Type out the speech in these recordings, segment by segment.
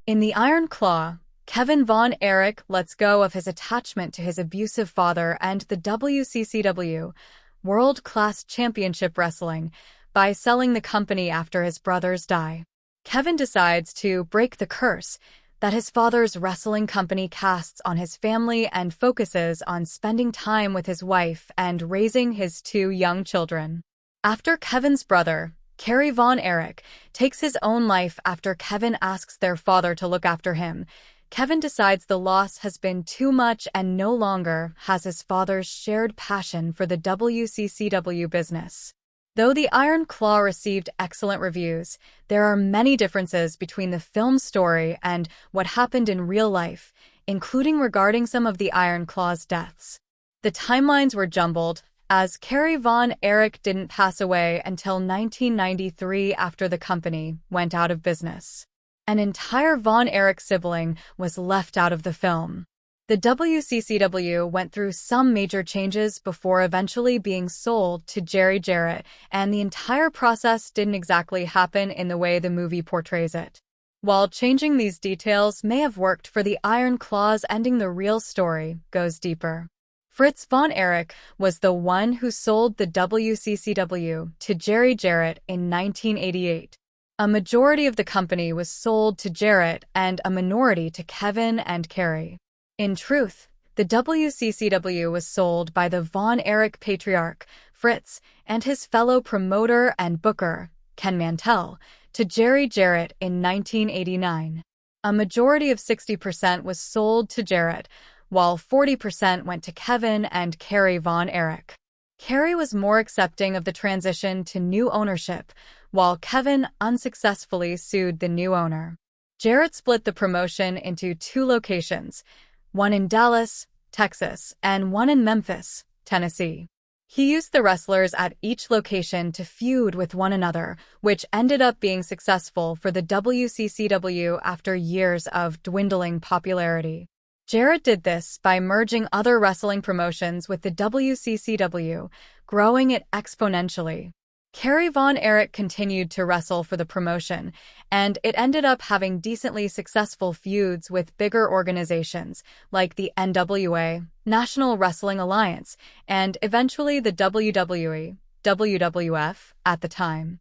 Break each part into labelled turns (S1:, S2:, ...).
S1: In the Iron Claw, Kevin Von Erich lets go of his attachment to his abusive father and the WCCW, World Class Championship Wrestling, by selling the company after his brothers die. Kevin decides to break the curse that his father's wrestling company casts on his family and focuses on spending time with his wife and raising his two young children. After Kevin's brother, Kerry Von Erich, takes his own life after Kevin asks their father to look after him, Kevin decides the loss has been too much and no longer has his father's shared passion for the WCCW business. Though The Iron Claw received excellent reviews, there are many differences between the film story and what happened in real life, including regarding some of the Iron Claw's deaths. The timelines were jumbled, as Kerry Von Erich didn't pass away until 1993 after the company went out of business. An entire Von Erich sibling was left out of the film. The WCCW went through some major changes before eventually being sold to Jerry Jarrett, and the entire process didn't exactly happen in the way the movie portrays it. While changing these details may have worked for the Iron Claw's ending, the real story goes deeper. Fritz Von Erich was the one who sold the WCCW to Jerry Jarrett in 1988. A majority of the company was sold to Jarrett and a minority to Kevin and Kerry. In truth, the WCCW was sold by the Von Erich patriarch, Fritz, and his fellow promoter and booker, Ken Mantell, to Jerry Jarrett in 1989. A majority of 60% was sold to Jarrett, while 40% went to Kevin and Kerry Von Erich. Kerry was more accepting of the transition to new ownership, while Kevin unsuccessfully sued the new owner. Jarrett split the promotion into two locations, one in Dallas, Texas, and one in Memphis, Tennessee. He used the wrestlers at each location to feud with one another, which ended up being successful for the WCCW after years of dwindling popularity. Jarrett did this by merging other wrestling promotions with the WCCW, growing it exponentially. Kerry Von Erich continued to wrestle for the promotion, and it ended up having decently successful feuds with bigger organizations like the NWA, National Wrestling Alliance, and eventually the WWE, WWF, at the time.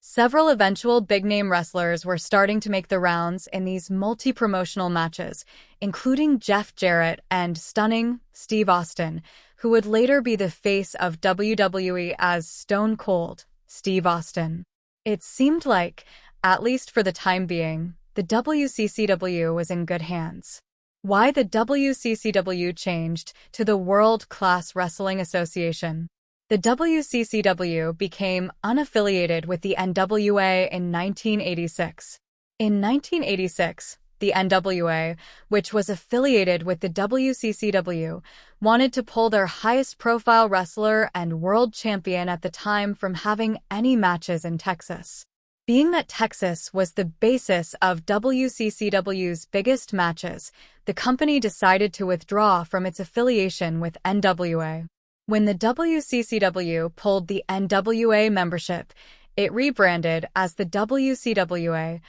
S1: Several eventual big-name wrestlers were starting to make the rounds in these multi-promotional matches, including Jeff Jarrett and stunning Steve Austin, who would later be the face of WWE as Stone Cold Steve Austin. It seemed like, at least for the time being, the WCCW was in good hands. Why the WCCW changed to the World Class Wrestling Association. The WCCW became unaffiliated with the NWA in 1986. In 1986, the NWA, which was affiliated with the WCCW, wanted to pull their highest-profile wrestler and world champion at the time from having any matches in Texas. Being that Texas was the basis of WCCW's biggest matches, the company decided to withdraw from its affiliation with NWA. When the WCCW pulled the NWA membership, it rebranded as the WCWA,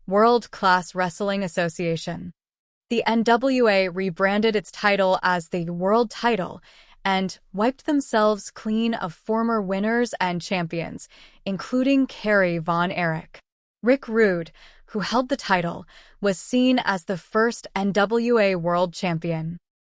S1: World Class Wrestling Association. The NWA rebranded its title as the World Title and wiped themselves clean of former winners and champions, including Kerry Von Erich. Rick Rude, who held the title, was seen as the first NWA World Champion.